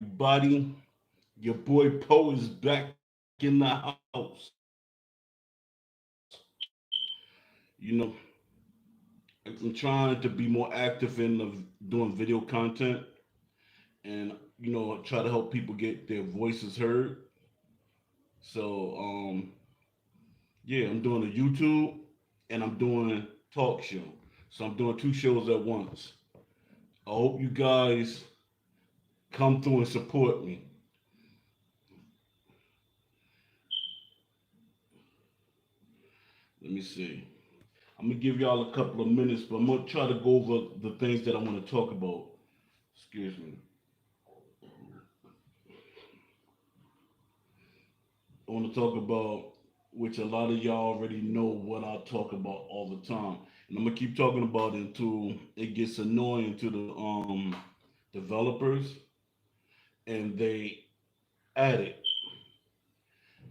Everybody, your boy Poe is back in the house. You know, I'm trying to be more active in doing video content and, try to help people get their voices heard. So, yeah, I'm doing a YouTube and I'm doing talk show. So I'm doing two shows at once. I hope you guys come through and support me. Let me see. I'm gonna give y'all a couple of minutes, but I'm gonna try to go over the things that I want to talk about. Excuse me. I want to talk about which a lot of y'all already know what I talk about all the time, and I'm gonna keep talking about it until it gets annoying to the developers and they add it.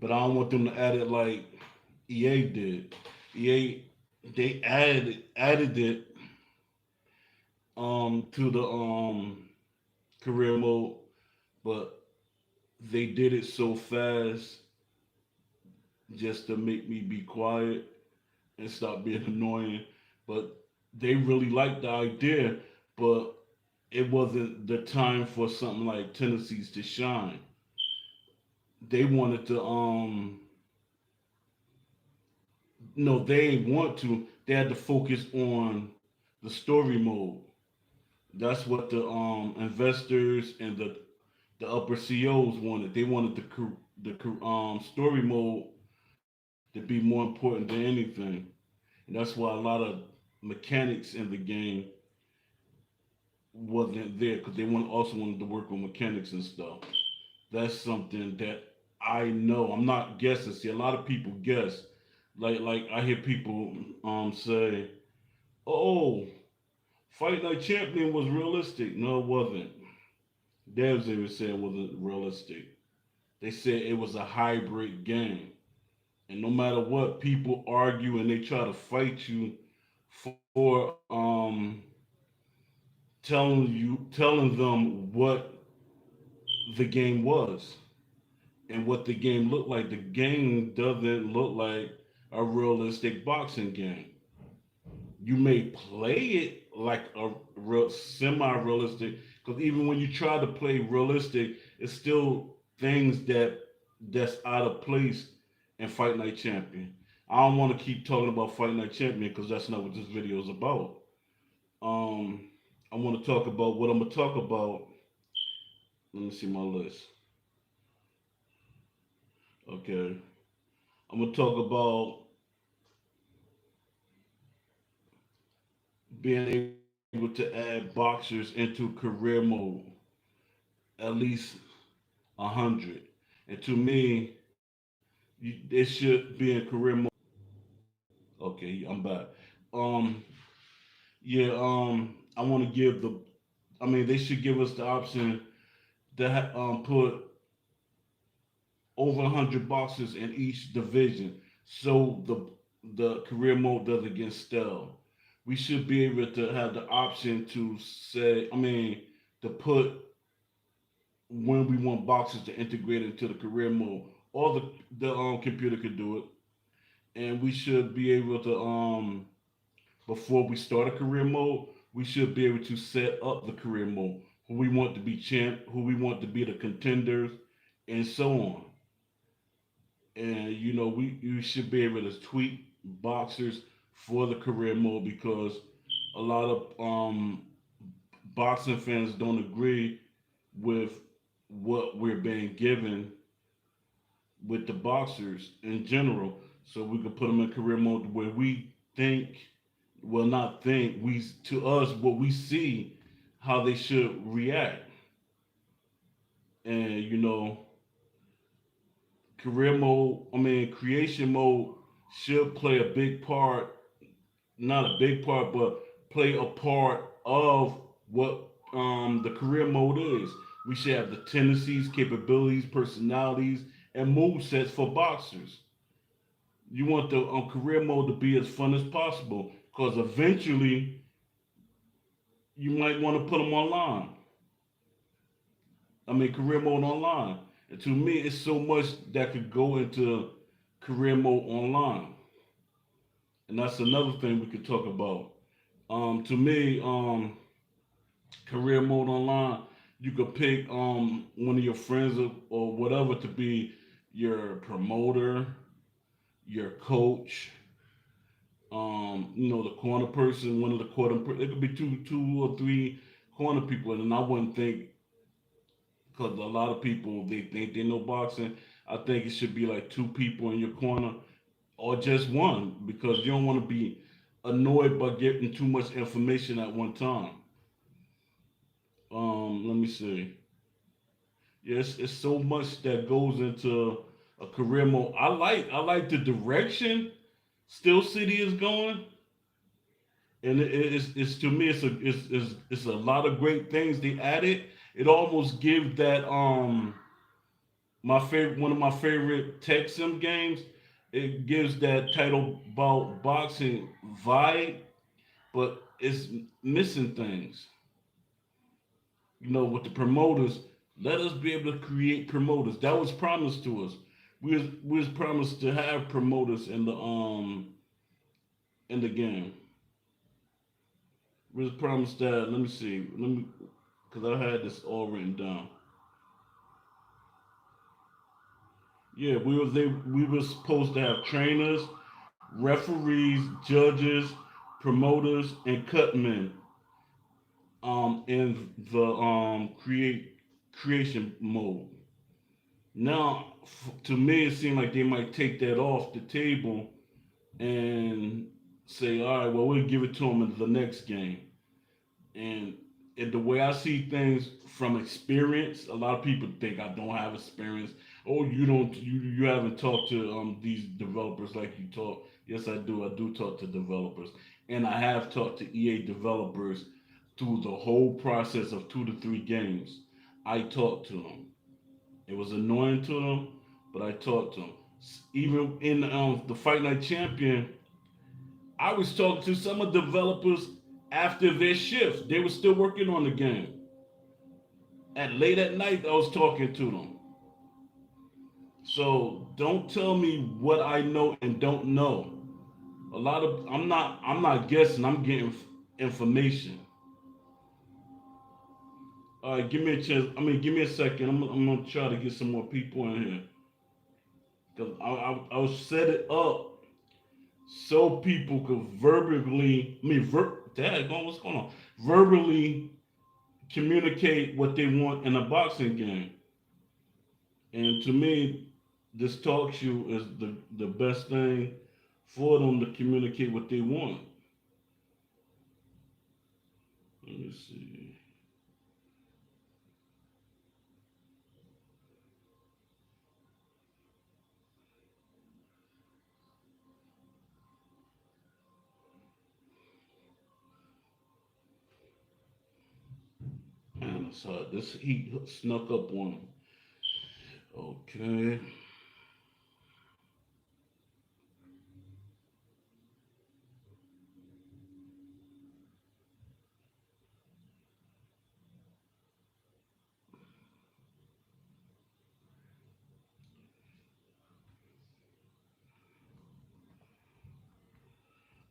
But I don't want them to add it like EA did. EA they added it to the career mode, but they did it so fast just to make me be quiet and stop being annoying. But they really liked the idea, but it wasn't the time for something like tendencies to shine. They wanted to no, they didn't want to. They had to focus on the story mode. That's what the investors and the upper CEOs wanted. They wanted the story mode to be more important than anything, and that's why a lot of mechanics in the game wasn't there because they also wanted to work on mechanics and stuff. That's something that I know. I'm not guessing. See, a lot of people guess. Like I hear people say, "Oh, Fight Night Champion was realistic." No, it wasn't. Devs even said it wasn't realistic. They said it was a hybrid game. And no matter what people argue and they try to fight you for telling them what the game was and what the game looked like. The game doesn't look like a realistic boxing game. You may play it like a real semi-realistic, because even when you try to play realistic, it's still things that's out of place in Fight Night Champion. I don't want to keep talking about Fight Night Champion because that's not what this video is about. Um, I want to talk about what I'm gonna talk about. Let me see my list. Okay, I'm gonna talk about being able to add boxers into career mode, at least 100. And to me, it should be in career mode. Okay, I'm back. Um, yeah, I want to give the. I mean, they should give us the option to put over 100 boxers in each division, so the career mode doesn't get stale. We should be able to have the option to say, I mean, to put when we want boxers to integrate into the career mode, or the computer could do it, and we should be able to before we start a career mode, we should be able to set up the career mode, who we want to be champ, who we want to be the contenders, and so on. And we you should be able to tweak boxers for the career mode because a lot of boxing fans don't agree with what we're being given with the boxers in general. So we could put them in career mode where we think, well, not think, we to us what we see how they should react. And career mode, I mean, creation mode should play a big part, not a big part, but play a part of what the career mode is. We should have the tendencies, capabilities, personalities, and move sets for boxers. You want the career mode to be as fun as possible because eventually you might want to put them online. career mode online. And to me, it's so much that could go into career mode online, and that's another thing we could talk about. To me, career mode online, you could pick one of your friends or whatever to be your promoter, your coach, the corner person, one of the corner. It could be two or three corner people, and I wouldn't think because a lot of people they think they know boxing. I think it should be like two people in your corner or just one because you don't want to be annoyed by getting too much information at one time. Let me see. Yes, it's so much that goes into a career mode. I like the direction Steel City is going, and it's to me it's a lot of great things they added. It almost gives that my favorite one of my favorite tech sim games. It gives that title about boxing vibe, but it's missing things. With the promoters, let us be able to create promoters. That was promised to us. We was promised to have promoters in the game. We was promised that. Let me see. Let me because I had this all written down. Yeah, we were supposed to have trainers, referees, judges, promoters, and cutmen in the creation mode. Now, to me, it seemed like they might take that off the table and say, all right, well, we'll give it to them in the next game. And, the way I see things from experience, a lot of people think I don't have experience. Oh, you haven't talked to these developers like you talk. Yes, I do. I do talk to developers, and I have talked to EA developers through the whole process of 2 to 3 games. I talked to them. It was annoying to them, but I talked to them. Even in the Fight Night Champion, I was talking to some of the developers after their shift. They were still working on the game. And late at night, I was talking to them. So don't tell me what I know and don't know. I'm not guessing. I'm getting information. All right, give me a chance. Give me a second. I'm gonna try to get some more people in here because I'll set it up so people could verbally. Dad, what's going on? Verbally communicate what they want in a boxing game. And to me, this talk show is the best thing for them to communicate what they want. Let me see. Man, I this he snuck up on him. Okay.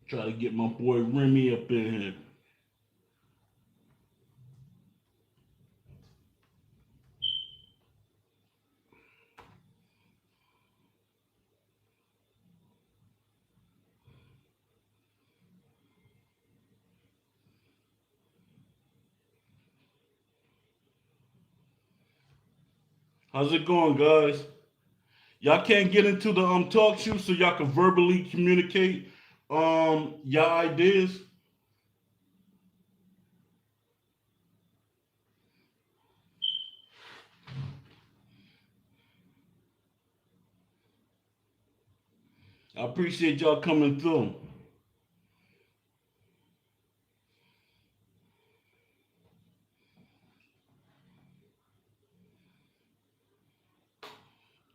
Try to get my boy Remy up in here. How's it going, guys? Y'all can't get into the talk show so y'all can verbally communicate y'all ideas. I appreciate y'all coming through.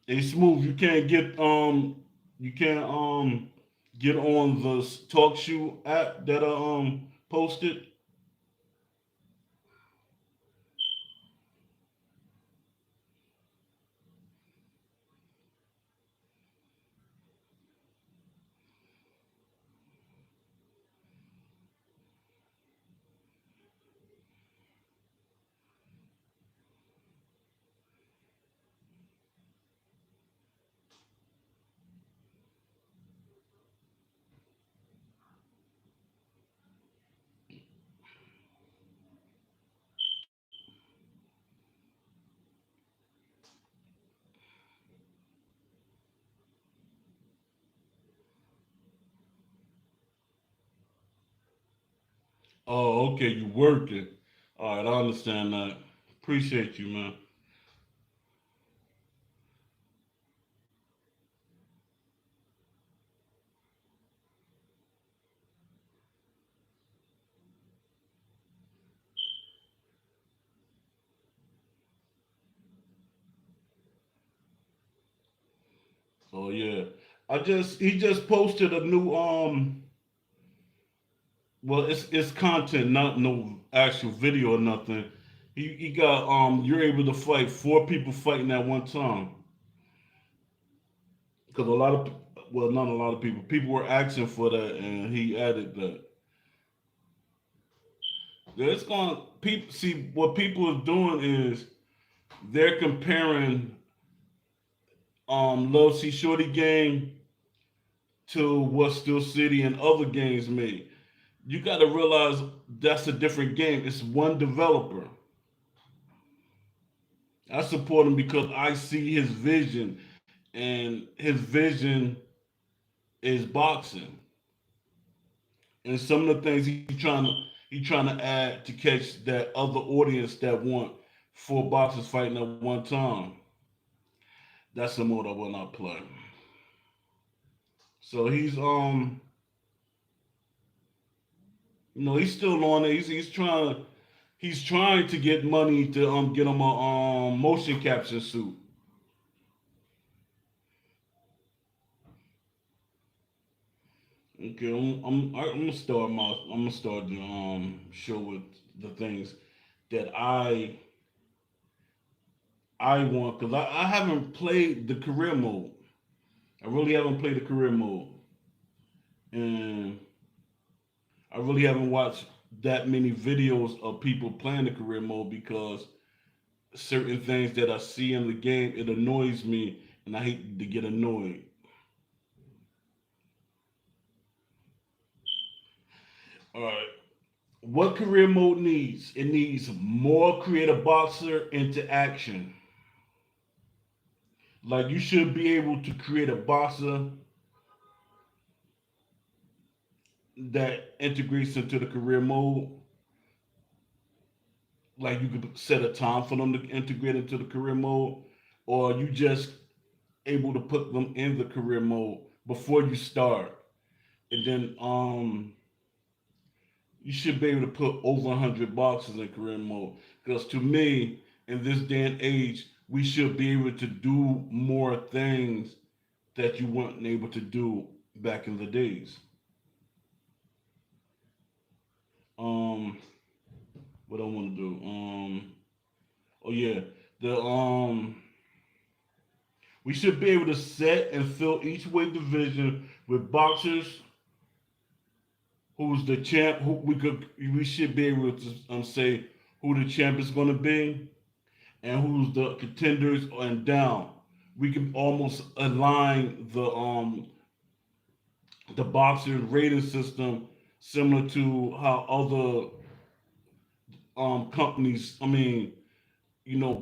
Hey, Smooth, you can't get on the talk show app that I posted. Oh, okay, you working. All right, I understand that. Appreciate you, man. Oh yeah. He just posted a new well, it's content, not no actual video or nothing. He got you're able to fight four people fighting at one time. Because a lot of, well, not a lot of people were asking for that, and he added that. It's going people see what people are doing is they're comparing Love C Shorty game to what Steel City and other games made. You got to realize that's a different game. It's one developer. I support him because I see his vision, and his vision is boxing. And some of the things he trying to add to catch that other audience that want four boxers fighting at one time. That's the mode I will not play. So he's still on it. He's trying to get money to get him a motion capture suit. Okay, I'm gonna start the show with the things that I want because I haven't played the career mode. I really haven't played the career mode, and I really haven't watched that many videos of people playing the career mode because certain things that I see in the game it annoys me, and I hate to get annoyed. All right, what career mode needs? It needs more creative boxer into action. Like you should be able to create a boxer that integrates into the career mode. Like you could set a time for them to integrate into the career mode, or you just able to put them in the career mode before you start, and then you should be able to put over 100 boxes in career mode. Because to me, in this day and age, we should be able to do more things that you weren't able to do back in the days. Um, what I want to do? Oh yeah, the we should be able to set and fill each weight division with boxers who's the champ. Who we should be able to say who the champ is going to be and who's the contenders and down. We can almost align the boxing rating system similar to how other companies. I mean,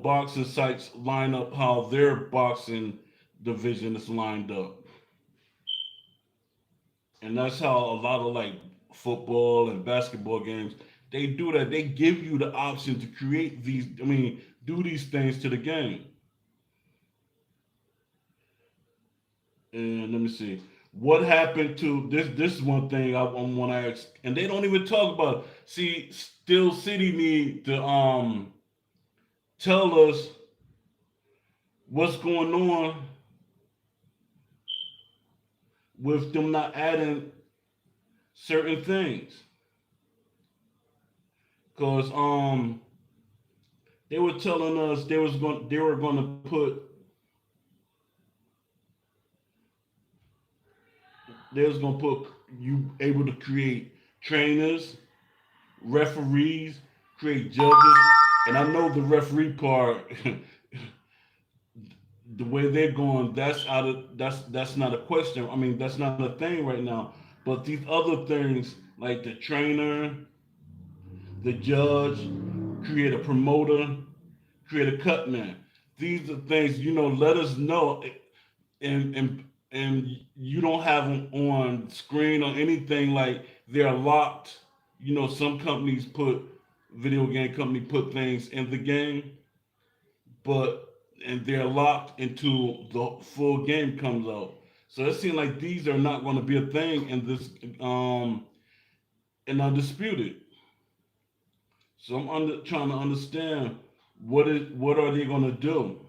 boxing sites line up how their boxing division is lined up, and that's how a lot of like football and basketball games they do that. They give you the option to create these. I mean, do these things to the game. And let me see. What happened to this? This is one thing I want to ask, and they don't even talk about it. See, Still City need to tell us what's going on with them not adding certain things, cause they were telling us they were going to put they was going to put you able to create trainers, referees, create judges, and I know the referee part. The way they're going, that's not a question. I mean, that's not a thing right now. But these other things, like the trainer, the judge, create a promoter, create a cut man. These are things let us know, and you don't have them on screen or anything like they're locked. some companies put video game company put things in the game, but and they're locked until the full game comes out. So it seems like these are not going to be a thing in this in Undisputed. So trying to understand what are they going to do?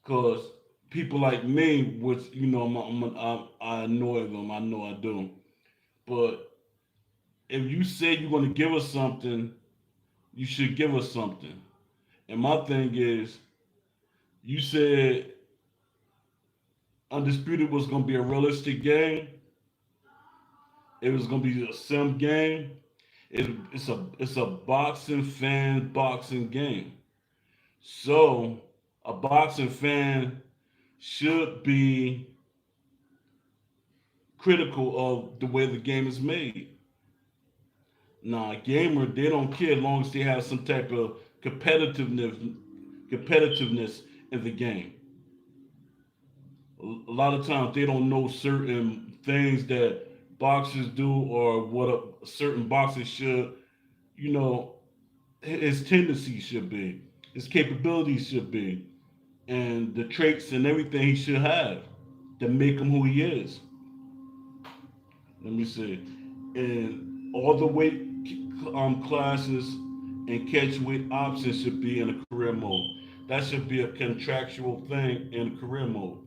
Because people like me, which I annoy them. I know I do. But if you say you're going to give us something, you should give us something. And my thing is, you said Undisputed was going to be a realistic game. It was going to be a sim game. It's a boxing fan boxing game. So a boxing fan should be critical of the way the game is made. Now, a gamer, they don't care as long as they have some type of competitiveness in the game. A lot of times they don't know certain things that boxers do or what a certain boxer should, you know, his tendencies should be, his capabilities should be, and the traits and everything he should have that make him who he is. Let me see. And all the weight classes and catch weight options should be in a career mode. That should be a contractual thing in career mode.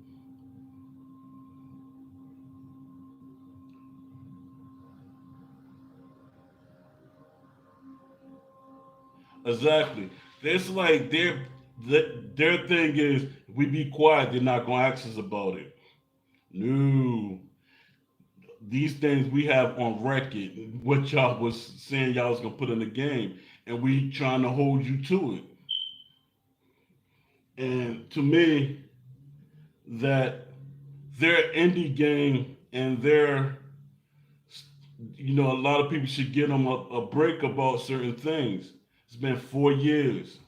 Exactly. It's like their thing is we be quiet. They're not gonna ask us about it. No, these things we have on record. What y'all was saying y'all was gonna put in the game, and we trying to hold you to it. And to me, that their indie game and their a lot of people should give them a break about certain things. It's been 4 years.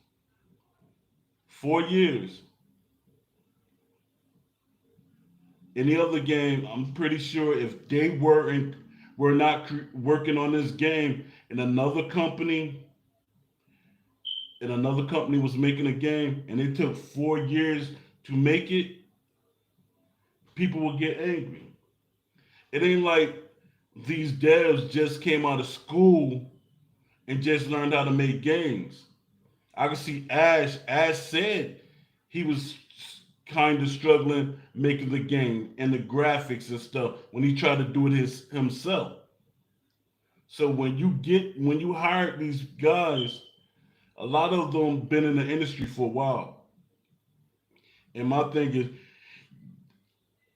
4 years. Any other game, I'm pretty sure if they were not working on this game in another company, and another company was making a game, and it took 4 years to make it, people would get angry. It ain't like these devs just came out of school and just learned how to make games. I can see Ash. Ash said he was kind of struggling making the game and the graphics and stuff when he tried to do it himself. So when you hire these guys, a lot of them been in the industry for a while. And my thing is,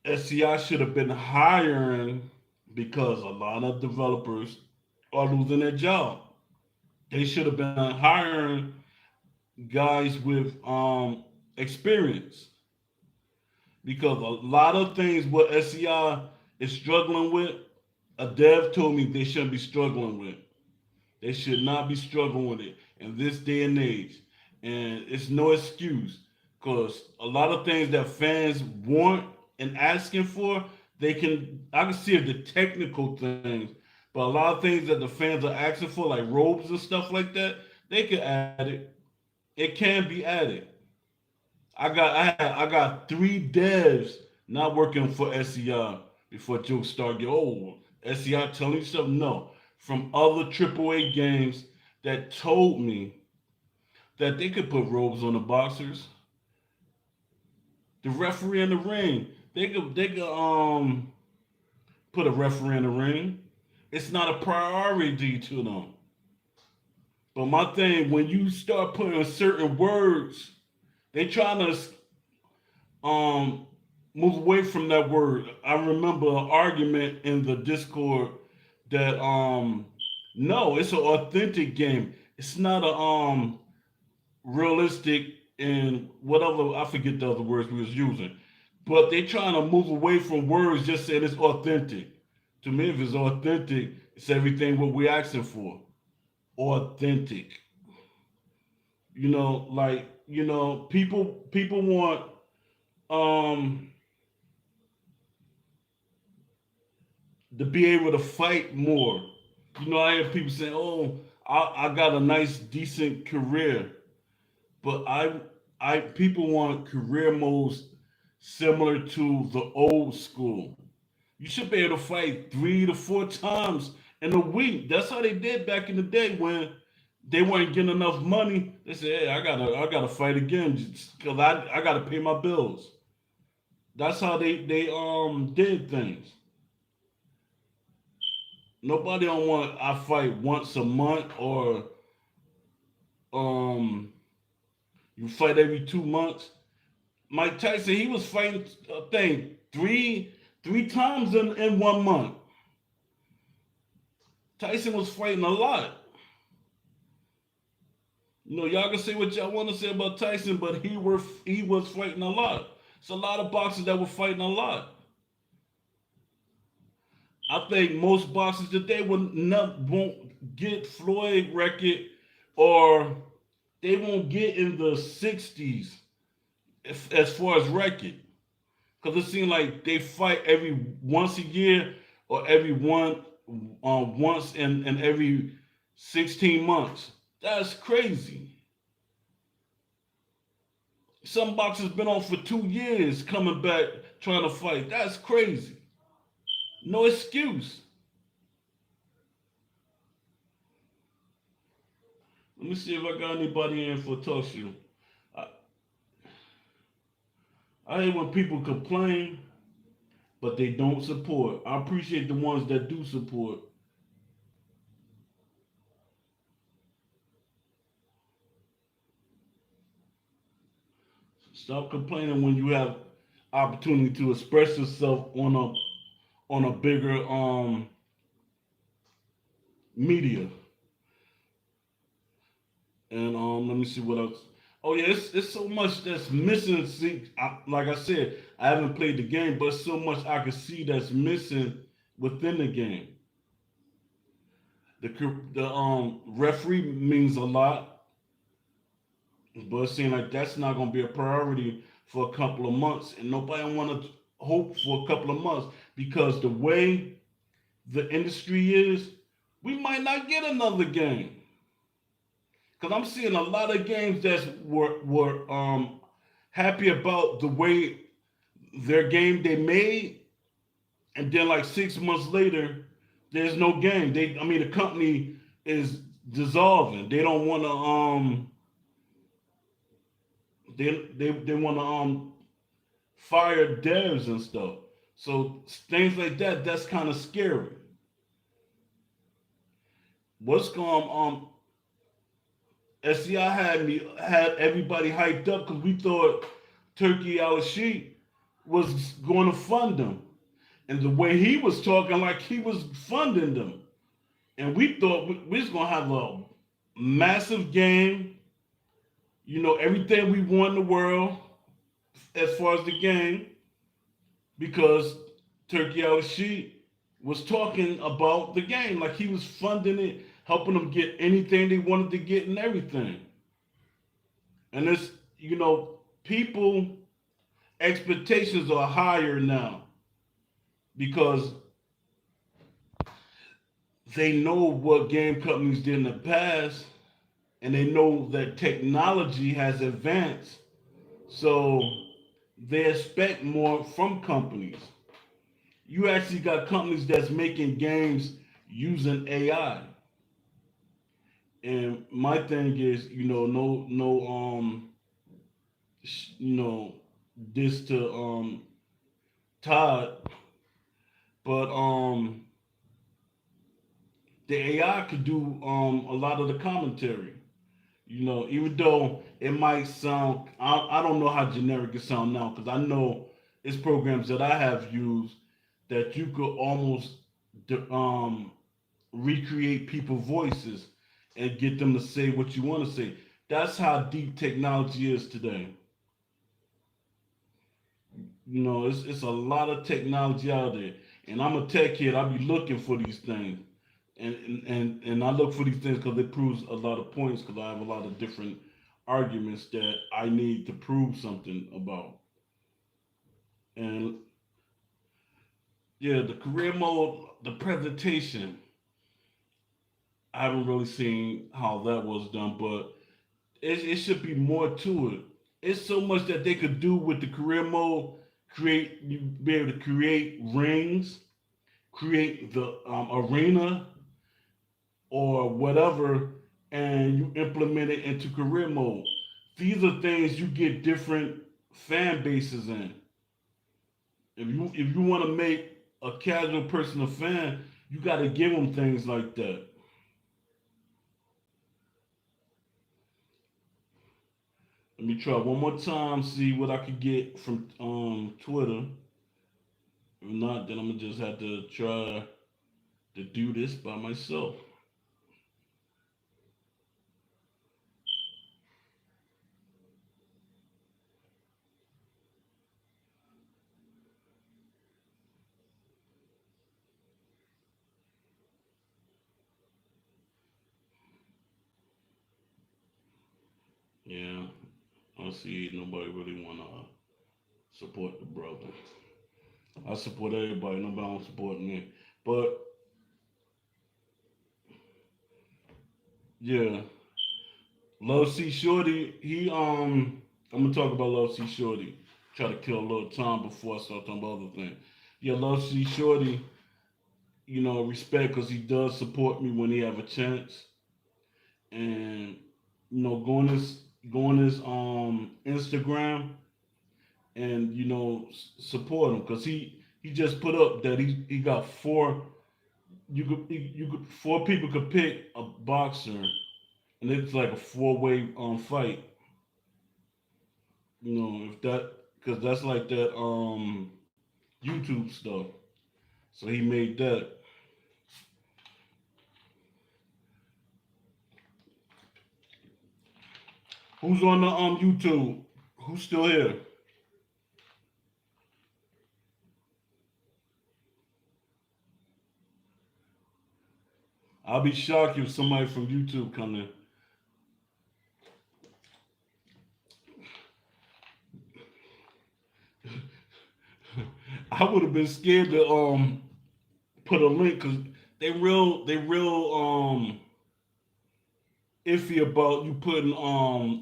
SCI should have been hiring because a lot of developers are losing their job. They should have been hiring guys with experience because a lot of things what SCI is struggling with, a dev told me they shouldn't be struggling with. They should not be struggling with it in this day and age. And it's no excuse because a lot of things that fans want and asking for, I can see the technical things, but a lot of things that the fans are asking for, like robes and stuff like that, they can add it. It can be added. I got 3 devs not working for SEI before jokes start getting old. SEI telling you something? No. From other AAA games that told me that they could put robes on the boxers. The referee in the ring, they could put a referee in the ring. It's not a priority to them. But my thing, when you start putting certain words, they trying to um move away from that word. I remember an argument in the Discord that no, it's an authentic game. It's not a realistic and whatever, I forget the other words we was using. But they trying to move away from words just saying it's authentic. To me, if it's authentic, it's everything what we asking for. Authentic. People want um to be able to fight more. I hear people saying, "Oh, I got a nice, decent career," but people want career modes similar to the old school. You should be able to fight 3 to 4 times in a week. That's how they did back in the day when they weren't getting enough money. They said, "Hey, I gotta fight again because I gotta pay my bills." That's how they did things. Nobody don't want I fight once a month or um you fight every 2 months. Mike Tyson, he was fighting a thing three times in 1 month. Tyson was fighting a lot. Y'all can say what y'all want to say about Tyson, but he was fighting a lot. It's a lot of boxers that were fighting a lot. I think most boxers today won't get Floyd record, or they won't get in the 60s as far as record. Because it seems like they fight every once a year or once in every 16 months. That's crazy. Some boxers been on for 2 years coming back trying to fight. That's crazy. No excuse. Let me see if I got anybody in for talk show. I, I hate when people complain, but they don't support. I appreciate the ones that do support. Stop complaining when you have opportunity to express yourself on a bigger media. And let me see what else. Oh yeah, it's so much that's missing. See, like I said, I haven't played the game, but so much I can see that's missing within the game. The referee means a lot, but it seems like that's not going to be a priority for a couple of months, and nobody want to hope for a couple of months because the way the industry is, we might not get another game. Because I'm seeing a lot of games that were happy about the way their game they made, and then like 6 months later, there's no game. I mean, the company is dissolving. They don't want to they want to fire devs and stuff. So things like that, that's kind of scary. What's going SCI had everybody hyped up because we thought Turkey Al Sheikh was going to fund them, and the way he was talking, like he was funding them, and we thought we was gonna have a massive game. Everything we want in the world as far as the game, because Turkey Al Sheikh was talking about the game, like he was funding it, helping them get anything they wanted to get and everything. And it's people expectations are higher now because they know what game companies did in the past, and they know that technology has advanced, so they expect more from companies. You actually got companies that's making games using AI. And my thing is, no, you know, this to Todd, but the AI could do a lot of the commentary. Even though it might sound, I don't know how generic it sounds now because I know it's programs that I have used that you could almost um, recreate people's voices and get them to say what you want to say. That's how deep technology is today. It's a lot of technology out there, and I'm a tech kid. I be looking for these things, and I look for these things because it proves a lot of points. Because I have a lot of different arguments that I need to prove something about. And yeah, the career mode, the presentation. I haven't really seen how that was done, but it should be more to it. It's so much that they could do with the career mode. Create you be able to create rings, create the arena or whatever, and you implement it into career mode. These are things you get different fan bases in. If you want to make a casual person a fan, you got to give them things like that. Let me try one more time, see what I could get from Twitter. If not, then I'm gonna just have to try to do this by myself. Yeah, I see nobody really wanna support the brother. I support everybody. Nobody don't support me. But yeah, Love C Shorty. I'm gonna talk about Love C Shorty. Try to kill a little time before I start talking about other things. Yeah, Love C Shorty. Respect because he does support me when he have a chance, and go on his Instagram and support him because he just put up that he got four. You could four people could pick a boxer, and it's like a four-way fight. If that because that's like that YouTube stuff. So he made that. Who's on the YouTube? Who's still here? I'll be shocked if somebody from YouTube come in. I would have been scared to put a link because they real iffy about you putting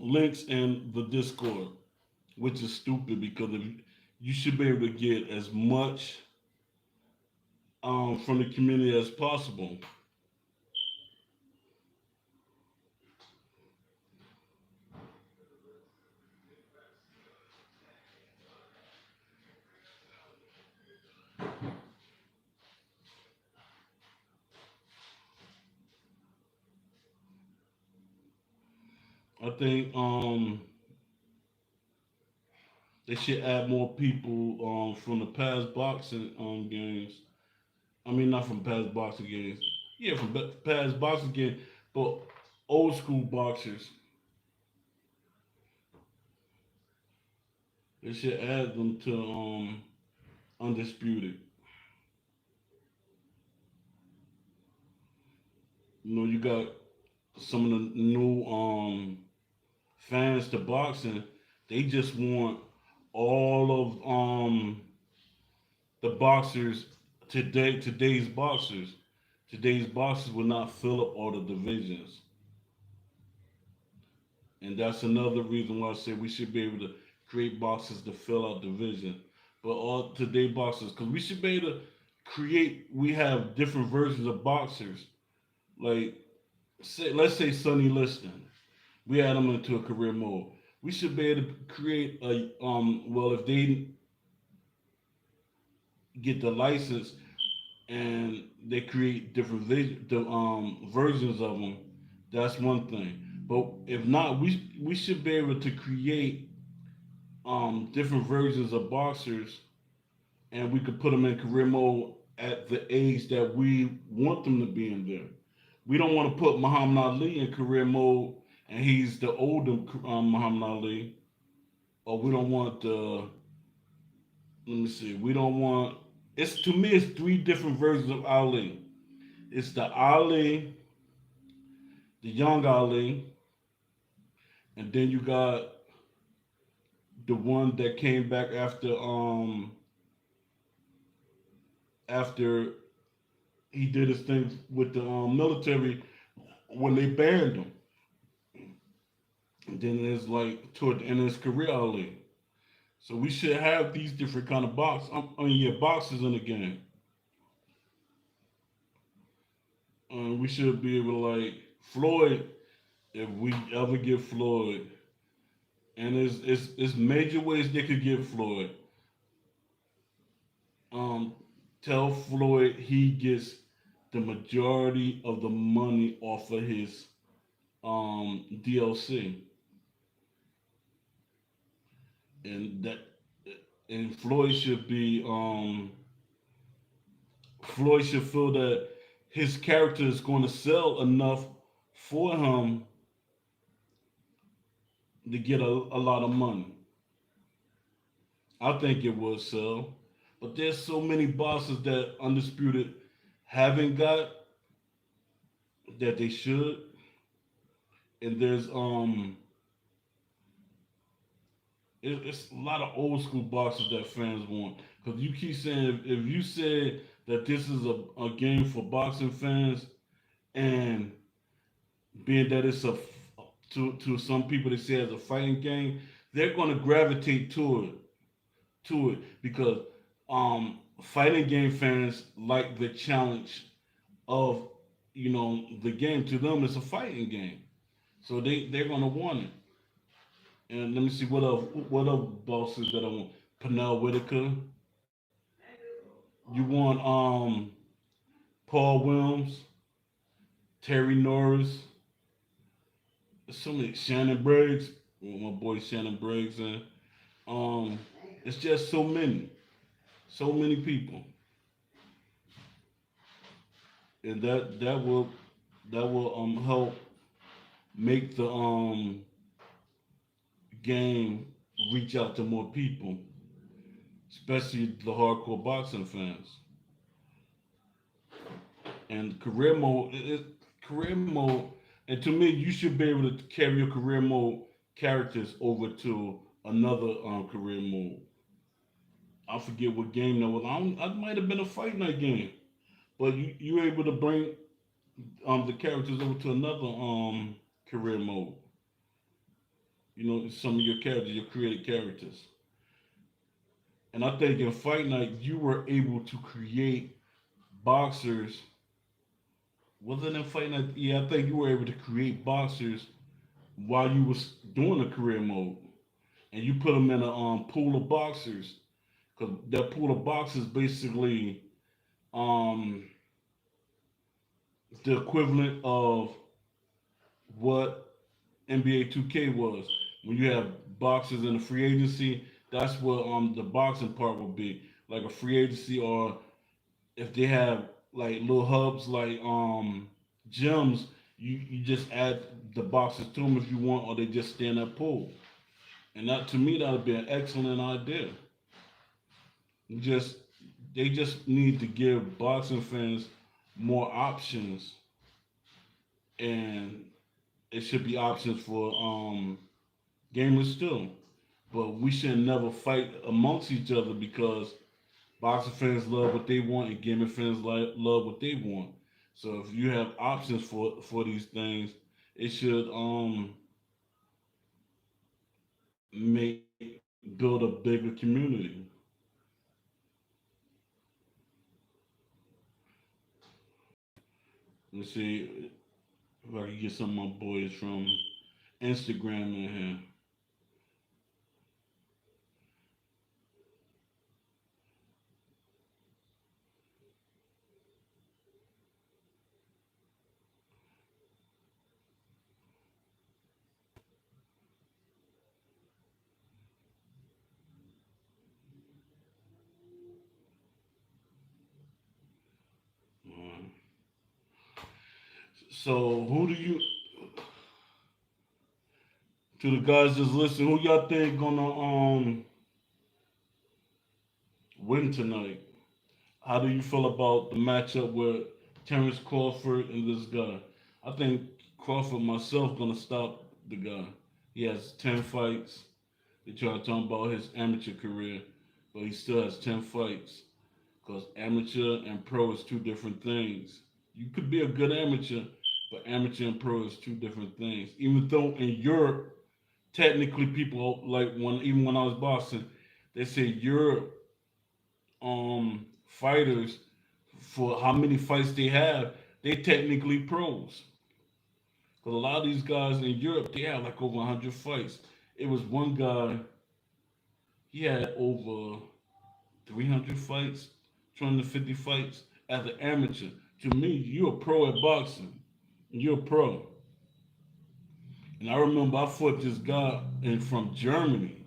links in the Discord, which is stupid because if you should be able to get as much from the community as possible. I think they should add more people from the past boxing games. I mean, not from past boxing games. Yeah, from past boxing games, but old school boxers. They should add them to Undisputed. You got some of the new fans to boxing. They just want all of the boxers today's boxers will not fill up all the divisions, and that's another reason why I say we should be able to create boxes to fill out division. But all today boxers, because we should be able to create. We have different versions of boxers. Like let's say Sonny Liston, we add him into a career mode. We should be able to create a well, if they get the license and they create different versions of them, that's one thing. But if not, we should be able to create different versions of boxers, and we could put them in career mode at the age that we want them to be in there. We don't want to put Muhammad Ali in career mode, and he's the older Muhammad Ali, or we don't want the. Let me see. We don't want. It's to me. It's three different versions of Ali. It's the Ali, the young Ali, and then you got the one that came back after he did his thing with the military, when they banned him. And then it's like toward the end of his career, Ali. So we should have these different kind of boxes in the game. We should be able to like Floyd if we ever get Floyd, and it's major ways they could get Floyd. Um, Tell Floyd he gets the majority of the money off of his DLC, and that and Floyd should feel that his character is going to sell enough for him to get a lot of money. I think it would sell. But there's so many bosses that Undisputed haven't got that they should. And it's a lot of old school bosses that fans want. Because you keep saying if you said that this is a game for boxing fans, and being that it's to some people they say it's a fighting game, they're gonna gravitate to it because fighting game fans like the challenge of the game. To them it's a fighting game, so they're gonna want it. And let me see what other bosses that I want. Pernell Whitaker. You want Paul Williams, Terry Norris, so many Shannon Briggs. Well, my boy Shannon Briggs, and um, it's just so many people, and that will help make the game reach out to more people, especially the hardcore boxing fans. And career mode, and to me, you should be able to carry your career mode characters over to another career mode. I forget what game that was. I might have been a fight night game, but you were able to bring the characters over to another career mode. Some of your characters, your created characters. And I think in Fight Night you were able to create boxers. Was it in Fight Night? Yeah, I think you were able to create boxers while you was doing the career mode, and you put them in a pool of boxers, because that pool of boxers basically um, the equivalent of what NBA 2K was. When you have boxers in the free agency, that's what the boxing part would be, like a free agency, or if they have like little hubs like gyms, you just add the boxes to them if you want, or they just stay in that pool. And that to me that would be an excellent idea. Just they just need to give boxing fans more options, and it should be options for gamers too. But we should never fight amongst each other because boxing fans love what they want and gaming fans love what they want. So if you have options for these things, it should make build a bigger community. Let's see if I can get some of my boys from Instagram in here. Uh, so who do you to the guys just listening? Who y'all think gonna win tonight? How do you feel about the matchup with Terrence Crawford and this guy? I think Crawford myself gonna stop the guy. He has 10 fights. They try to talk about his amateur career, but he still has 10 fights. Because amateur and pro is two different things. You could be a good amateur, But amateur and pro is two different things. Even though in Europe, technically people like when I was boxing, they say Europe fighters for how many fights they have, they technically pros. Because a lot of these guys in Europe, they have like over 100 fights. It was one guy, he had over 300 fights, 250 fights as an amateur. To me, you're a pro at boxing. You're a pro. And I remember I fought this guy from Germany.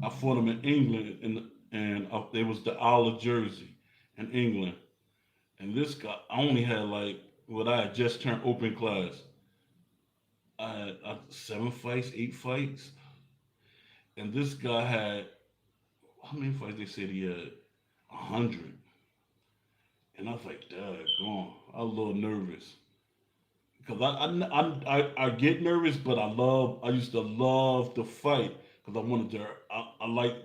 I fought him in England, and it was the Isle of Jersey in England. And this guy, I only had like what I had just turned open class. I had 7 fights, 8 fights, and this guy had how many fights? They said he had 100. And I was like, "Dad, gone." I was a little nervous because I get nervous, but I used to love to fight because I wanted to. I like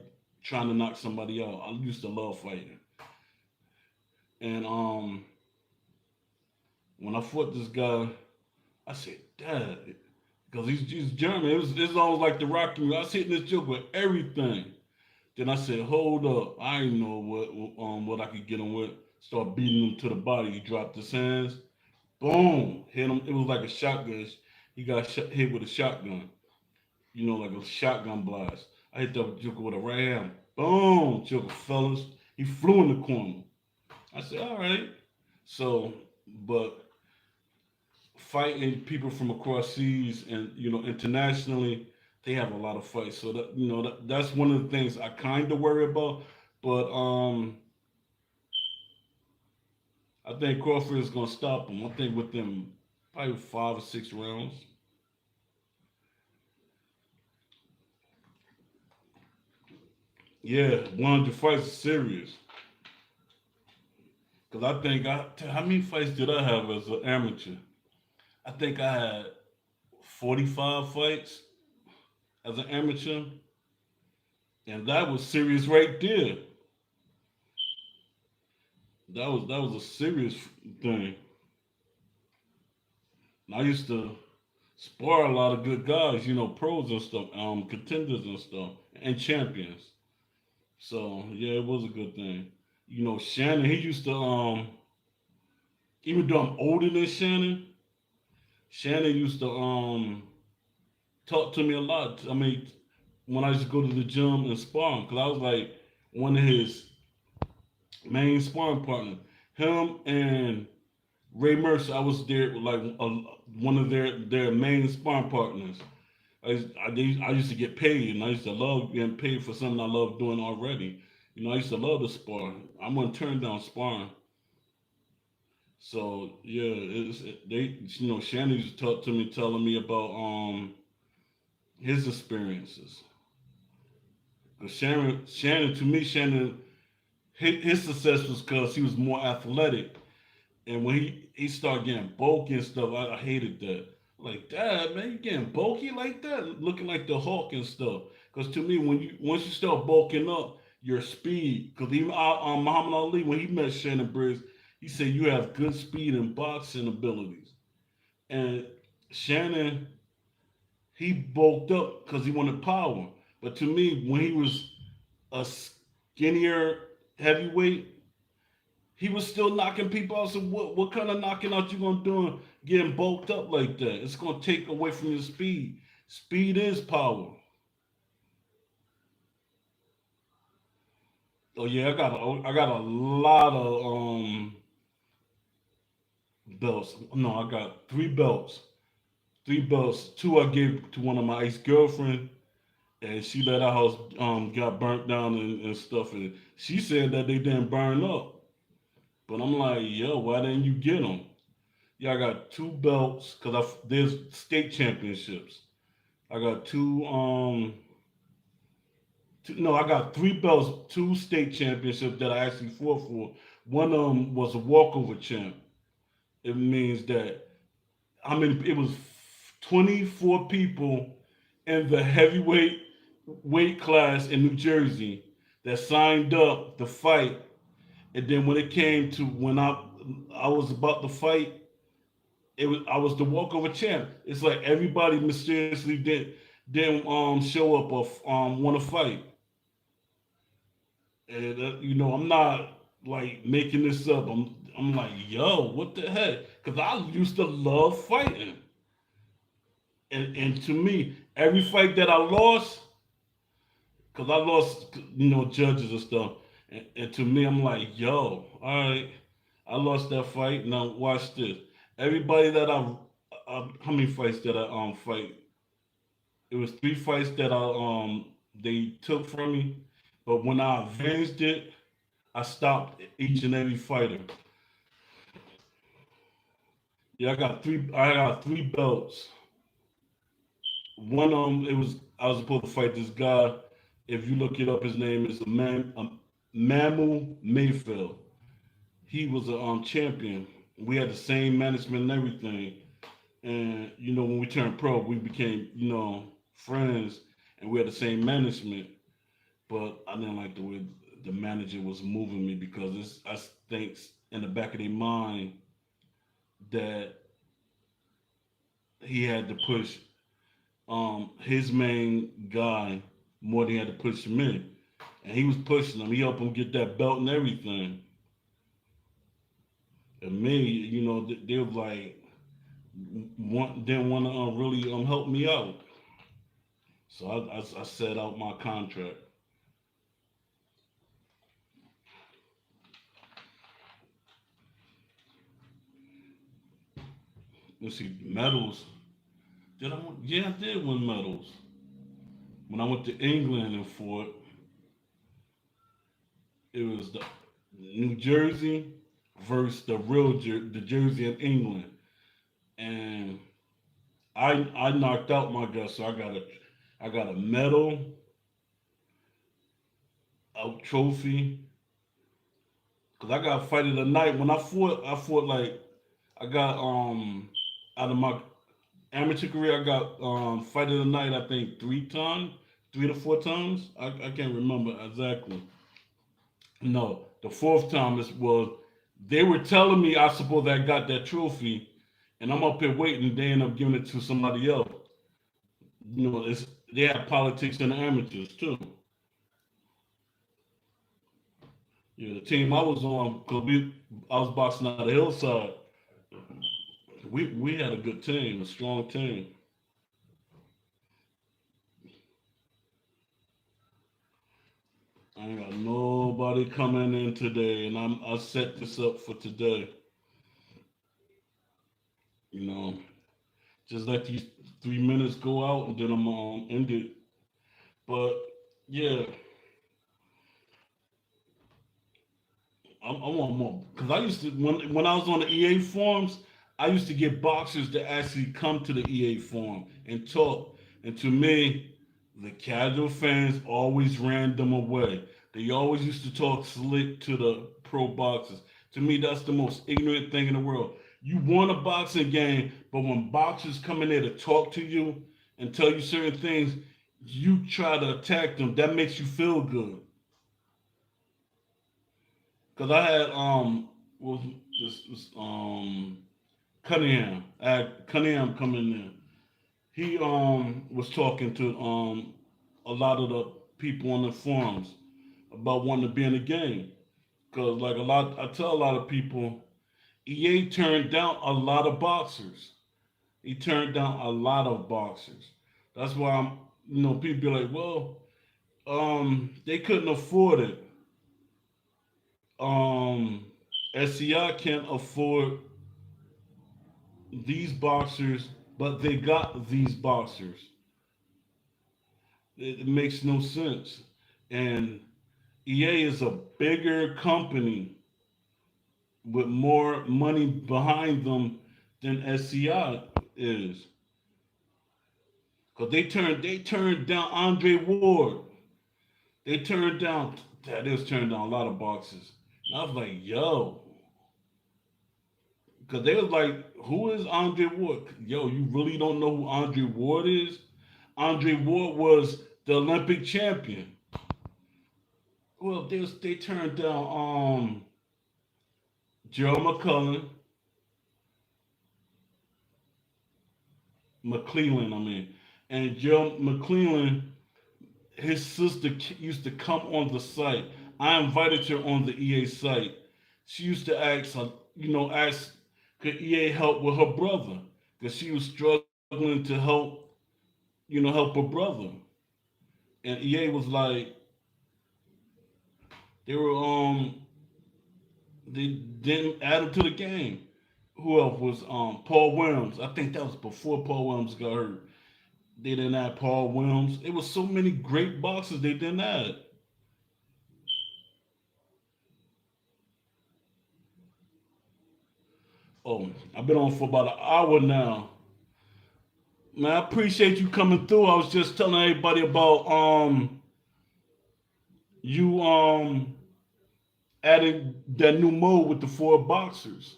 trying to knock somebody out. I used to love fighting, and when I fought this guy, I said, "Dad," because he's German. It's almost like the Rocky movie. I was hitting this joke with everything. Then I said, "Hold up, I didn't know what I could get him with." Start beating him to the body. He dropped his hands. Boom, hit him. It was like a shotgun. He got hit with a shotgun. Like a shotgun blast. I hit the Joker with a right hand. Boom, Joker fellas. He flew in the corner. I said, all right. So, but fighting people from across seas and internationally, they have a lot of fights. So that's one of the things I kind of worry about. But I think Crawford is gonna stop him. I think within probably 5 or 6 rounds. Yeah, 100 fights is serious. Cause I think how many fights did I have as an amateur? I think I had 45 fights as an amateur, and that was serious right there. That was a serious thing. And I used to spar a lot of good guys, pros and stuff, contenders and stuff, and champions. So yeah, it was a good thing. Shannon, he used to even though I'm older than Shannon used to talk to me a lot. I mean, when I used to go to the gym and spar, because I was like one of his main sparring partners. Him and Ray Mercer, I was there with like one of their main sparring partners. I used to get paid, and I used to love getting paid for something I love doing already. I used to love to spar. I'm gonna turn down sparring. So yeah, Shannon used to talk to me, telling me about his experiences. 'Cause Shannon, to me, his success was because he was more athletic, and when he started getting bulky and stuff, I hated that. Like, Dad, man, you getting bulky like that, looking like the Hulk and stuff. Because to me, once you start bulking up, your speed. Because even Muhammad Ali, when he met Shannon Briggs, he said you have good speed and boxing abilities. And Shannon, he bulked up because he wanted power. But to me, when he was a skinnier heavyweight, he was still knocking people out. So what kind of knocking out you gonna do getting bulked up like that? It's gonna take away from your speed. Speed is power. Oh yeah, I got a lot of belts. No, I got 3 belts. 3 belts. Two I gave to one of my ex girlfriend, and she let our house got burnt down and stuff. And she said that they didn't burn up. But I'm like, yo, why didn't you get them? Yeah, I got 2 belts because there's state championships. I got no, I got 3 belts, 2 state championships that I actually fought for. One of them was a walkover champ. It means that it was 24 people in the heavyweight weight class in New Jersey that signed up to fight, and then when it came to when I was about to fight, I was the walkover champ. It's like everybody mysteriously didn't show up or want to fight. And I'm not like making this up. I'm like, yo, what the heck? Because I used to love fighting, and to me, every fight that I lost, because I lost, judges and stuff, and to me, I'm like, yo, all right, I lost that fight. Now watch this. Everybody that how many fights did I fight? It was three fights that they took from me, but when I avenged it, I stopped each and every fighter. Yeah, I got three belts. One of them, it was I was supposed to fight this guy. If you look it up, his name is Mamu Mayfield. He was a champion. We had the same management and everything. And when we turned pro, we became friends, and we had the same management. But I didn't like the way the manager was moving me because I think in the back of their mind that he had to push his main guy more than he had to push me. And he was pushing him. He helped him get that belt and everything. And me, they was like, didn't want to really help me out. So I set out my contract. Let's see, medals. Did I win? Yeah, I did win medals. When I went to England and fought, it was the New Jersey versus the Jersey of England. And I knocked out my guy, so I got a medal, a trophy, cause I got fight of the night. When I fought like I got out of my amateur career, I got fight of the night. I think 3 times, 3 to 4 times. I can't remember exactly. No, the fourth time was they were telling me I suppose I got that trophy, and I'm up here waiting. They end up giving it to somebody else. It's they have politics in the amateurs too. Yeah, the team I was on, cause I was boxing out of Hillside. We had a good team, a strong team. I ain't got nobody coming in today, and I set this up for today. You know, just let these 3 minutes go out, and then I'm end it. But yeah, I want more because I used to when I was on the EA forums, I used to get boxers to actually come to the EA forum and talk. And to me, the casual fans always ran them away. They always used to talk slick to the pro boxers. To me, that's the most ignorant thing in the world. You want a boxing game, but when boxers come in there to talk to you and tell you certain things, you try to attack them. That makes you feel good. Cause I had was this Cunningham. I had Cunningham come in there. He was talking to a lot of the people on the forums about wanting to be in the game. Cause like I tell a lot of people, EA turned down a lot of boxers. He turned down a lot of boxers. That's why people be like, well, they couldn't afford it. Um, SCI can't afford these boxers, but they got these boxers. It makes no sense. And EA is a bigger company with more money behind them than SCI is. Cause they turned down Andre Ward. They turned down that is turned down a lot of boxes. And I was like, yo, because they was like, who is Andre Ward? Yo, you really don't know who Andre Ward is? Andre Ward was the Olympic champion. Well, they turned down Gerald McCullen, McClellan, I mean, and Joe McClellan, his sister used to come on the site. I invited her on the EA site. She used to ask, ask could EA help with her brother because she was struggling to help her brother. And EA was like, they were they didn't add him to the game. Who else was Paul Williams? I think that was before Paul Williams got hurt. They didn't add Paul Williams. It was so many great boxers they didn't add. Oh, I've been on for about an hour now. Man, I appreciate you coming through. I was just telling everybody about you adding that new mode with the four boxers.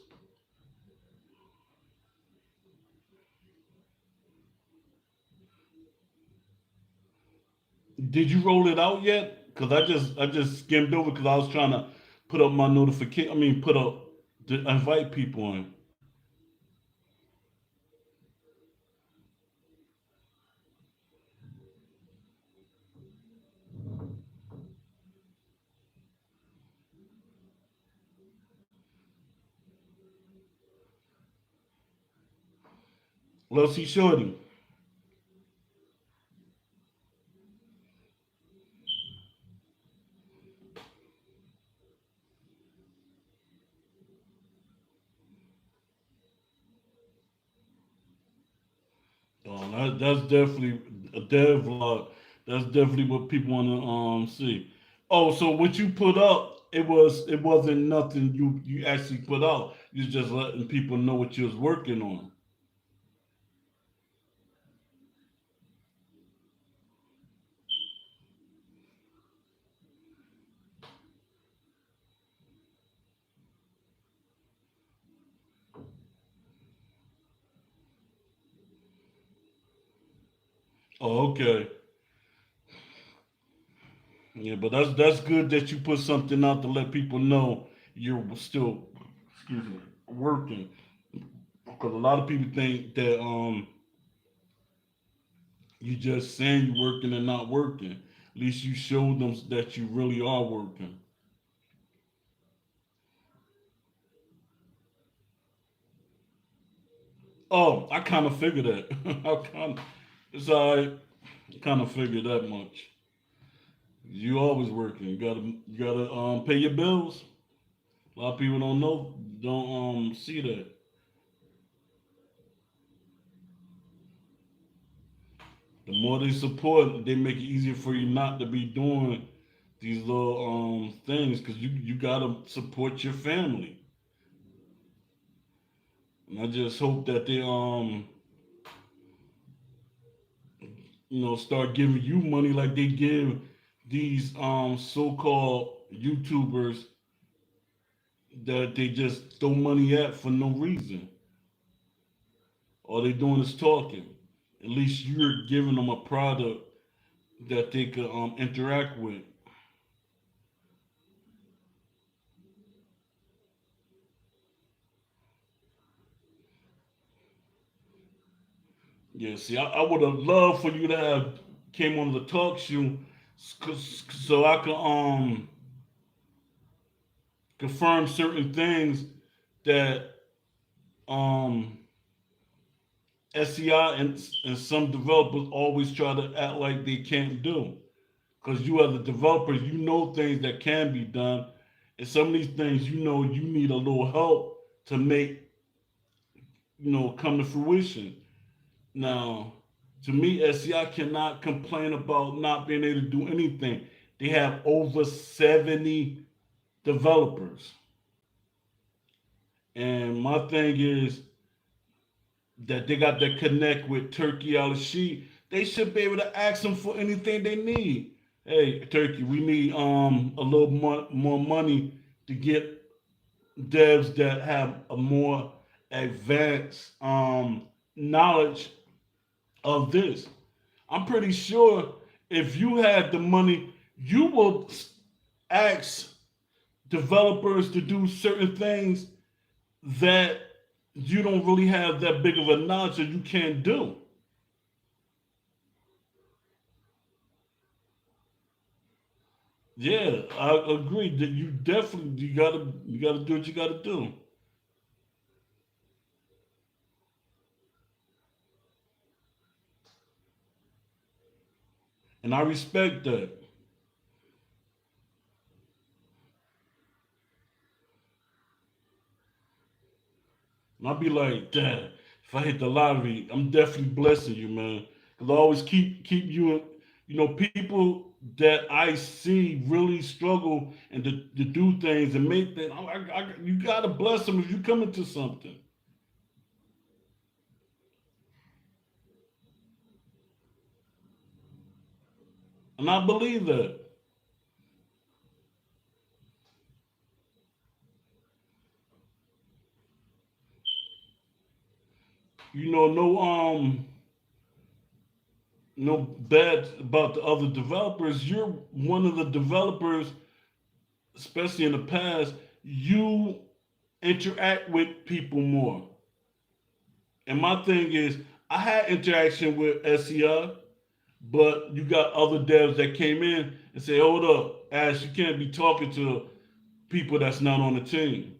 Did you roll it out yet? Cause I just skimmed over because I was trying to put up my notification. I mean, put up to invite people in. Let's see, Shorty. That's definitely a dev vlog. That's definitely what people want to see. Oh, so what you put up? It wasn't nothing you actually put out. You just letting people know what you was working on. Oh, okay. Yeah, but that's good that you put something out to let people know you're still, excuse me, working. Because a lot of people think that you just saying you're working and not working. At least you showed them that you really are working. Oh, I kind of figured that. I kind of, it's all right. Kind of figured that much. You always working. You gotta pay your bills. A lot of people don't see that. The more they support, they make it easier for you not to be doing these little things because you gotta support your family. And I just hope that they start giving you money like they give these so-called YouTubers that they just throw money at for no reason. All they doing is talking. At least you're giving them a product that they could interact with. Yeah, see, I would have loved for you to have came on the talk show so I could confirm certain things that um SCI and some developers always try to act like they can't do. Because you as a developer, you know things that can be done, and some of these things you need a little help to make come to fruition. Now, to me, SCI cannot complain about not being able to do anything. They have over 70 developers. And my thing is that they got to connect with Turkey Al She. They should be able to ask them for anything they need. Hey, Turkey, we need a little more money to get devs that have a more advanced knowledge of this. I'm pretty sure if you had the money, you will ask developers to do certain things that you don't really have that big of a knowledge or you can't do. Yeah, I agree that you definitely you gotta do what you gotta do, and I respect that. And I'll be like, Dad, if I hit the lottery, I'm definitely blessing you, man. Cause I always keep you, people that I see really struggle and to do things and make things. You gotta bless them if you come into something, and I believe that. No no bad about the other developers. You're one of the developers, especially in the past. You interact with people more. And my thing is, I had interaction with SEI, but you got other devs that came in and say, "Hold up, Ash, you can't be talking to people that's not on the team."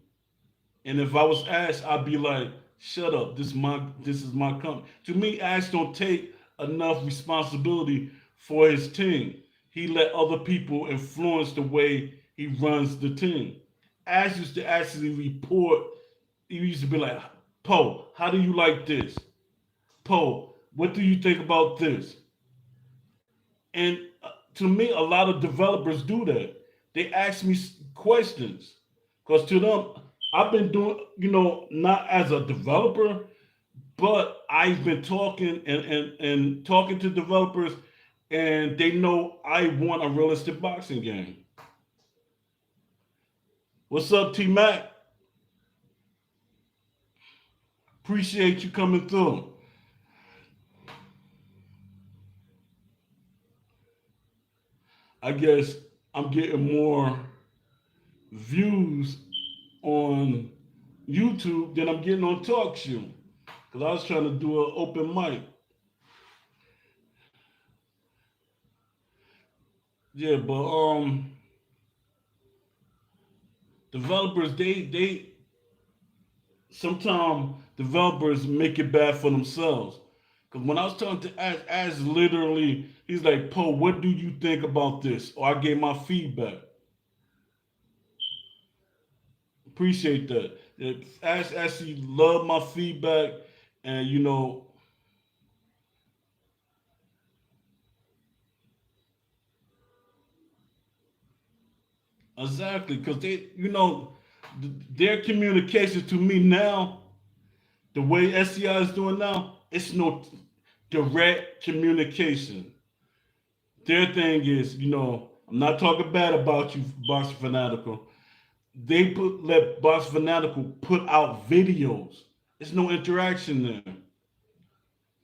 And if I was Ash, I'd be like, "Shut up. This is my company." To me, Ash don't take enough responsibility for his team. He let other people influence the way he runs the team. Ash used to actually report. He used to be like, "Poe, how do you like this? Poe, what do you think about this?" And to me, a lot of developers do that. They ask me questions because to them, I've been doing, not as a developer, but I've been talking and talking to developers, and they know I want a realistic boxing game. What's up, T Mac? Appreciate you coming through. I guess I'm getting more views on YouTube than I'm getting on Talk Show. Because I was trying to do an open mic. Yeah, but developers they sometimes developers make it bad for themselves. Because when I was talking to Ash literally, he's like, "Poe, what do you think about this?" Or I gave my feedback. Appreciate that. Ash actually loved my feedback, and exactly because their communication to me now, the way SCI is doing now, it's no direct communication. Their thing is, I'm not talking bad about you, Box Fanatical. They let Box Fanatical put out videos. There's no interaction there.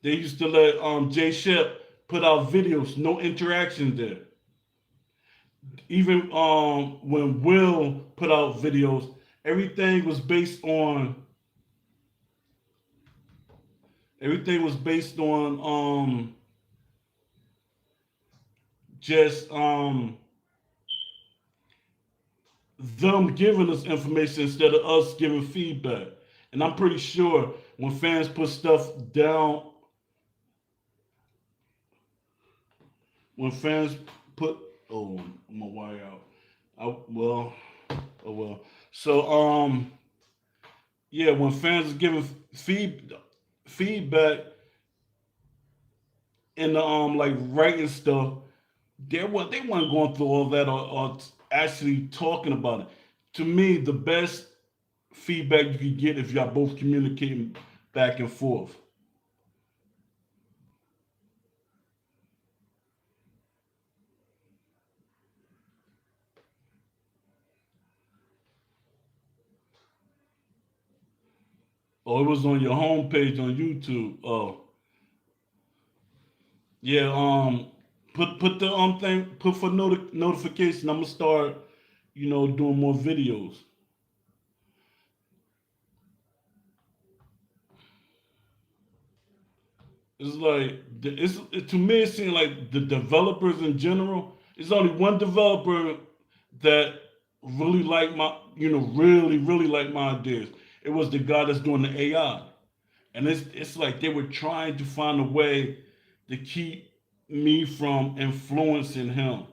They used to let Jay Shep put out videos, no interaction there. Even when Will put out videos, everything was based on everything was based on just them giving us information instead of us giving feedback. And I'm pretty sure when fans put stuff down, when fans put oh I'm gonna wire out. Well, oh well. So yeah, when fans are giving feedback and like writing stuff, they weren't going through all that or actually talking about it. To me, the best feedback you can get if y'all both communicating back and forth. Or it was on your homepage on YouTube. Oh, yeah. Put the thing put for notification. I'm gonna start, doing more videos. It's like to me, it seems like the developers in general There's only one developer that really liked my, really liked my ideas. It was the guy that's doing the AI. And it's like they were trying to find a way to keep me from influencing him.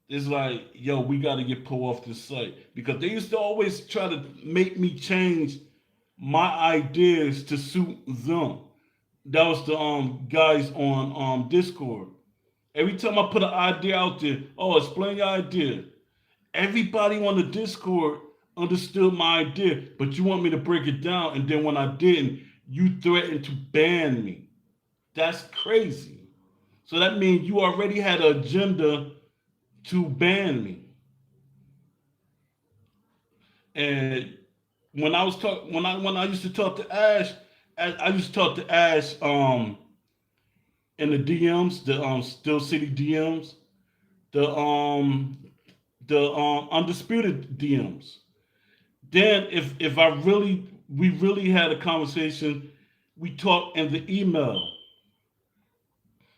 It's like, yo, we got to get pulled off this site because they used to always try to make me change my ideas to suit them. That was the guys on Discord. Every time I put an idea out there, oh, explain your idea. Everybody on the Discord understood my idea, but you want me to break it down, and then when I didn't, you threatened to ban me. That's crazy. So that means you already had an agenda to ban me. And when I used to talk to Ash, I used to talk to Ash in the DMs, the Still City DMs, the Undisputed DMs. Then if I really we really had a conversation, we talked in the email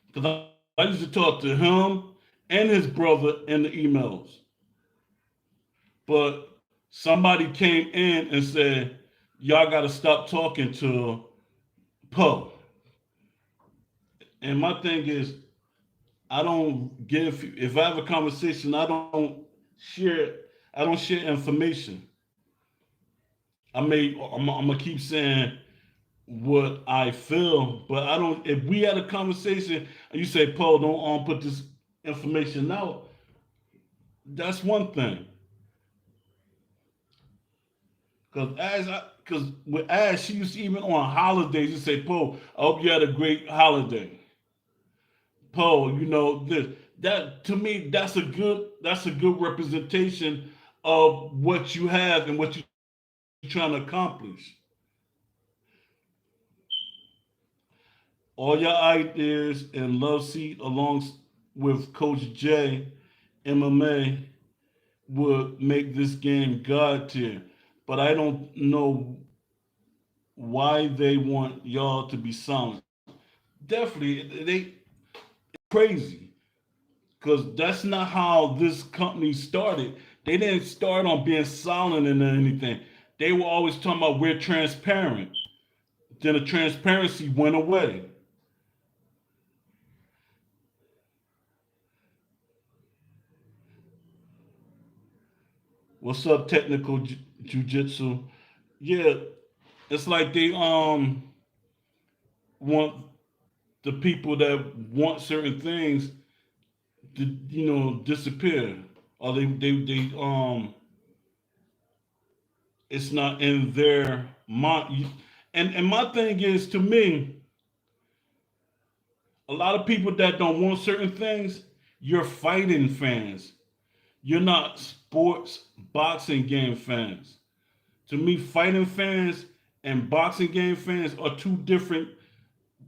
because I used to talk to him and his brother in the emails. But somebody came in and said, "Y'all got to stop talking to Poe." And my thing is, I don't give. If I have a conversation, share. I don't share information. I'm gonna keep saying what I feel, but I don't. If we had a conversation and you say, "Paul, don't put this information out," that's one thing. Because with Ash, she used to even on holidays, you say, "Paul, I hope you had a great holiday." Paul, this that to me that's a good representation of what you have and what you're trying to accomplish. All your ideas and love seat along with Coach J, MMA would make this game god tier. But I don't know why they want y'all to be silent. Definitely, they crazy because that's not how this company started. They didn't start on being silent and anything. They were always talking about we're transparent. Then the transparency went away. What's up, technical jujitsu? Yeah, it's like they want the people that want certain things to disappear, or it's not in their mind. And my thing is, to me, a lot of people that don't want certain things, you're fighting fans. You're not sports boxing game fans. To me, fighting fans and boxing game fans are two different.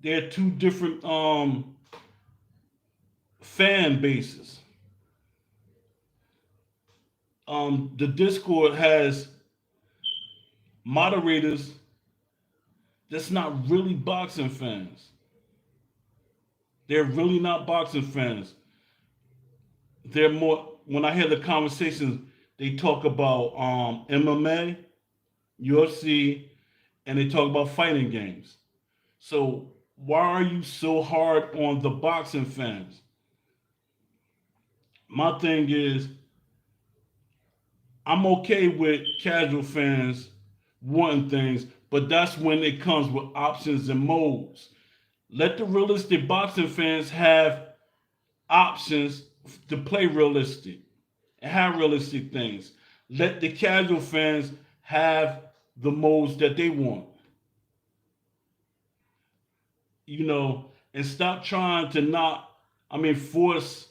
They're two different fan bases. The Discord has moderators that's not really boxing fans. They're really not boxing fans. They're more. When I hear the conversations, they talk about MMA, UFC, and they talk about fighting games. So why are you so hard on the boxing fans? My thing is, I'm okay with casual fans wanting things, but that's when it comes with options and modes. Let the realistic boxing fans have options to play realistic and have realistic things. Let the casual fans have the modes that they want, and stop trying to force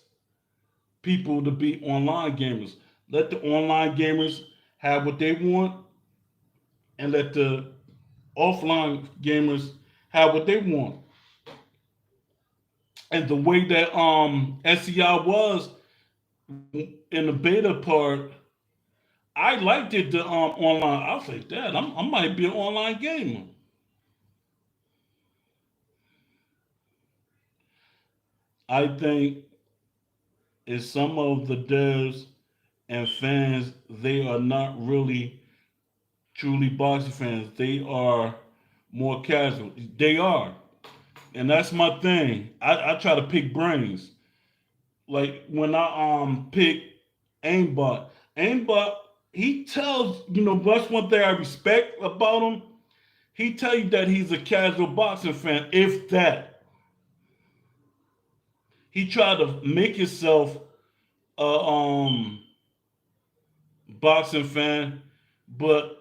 people to be online gamers. Let the online gamers have what they want, and let the offline gamers have what they want. And the way that SEI was in the beta part, I liked it. The online, I was like, "Dad, I might be an online gamer." I think is some of the devs and fans, they are not really truly boxing fans. They are more casual. They are. And that's my thing. I try to pick brains. Like when I pick aimbot. Aimbot, he tells, that's one thing I respect about him. He tell you that he's a casual boxing fan, if that. He tried to make himself a boxing fan, but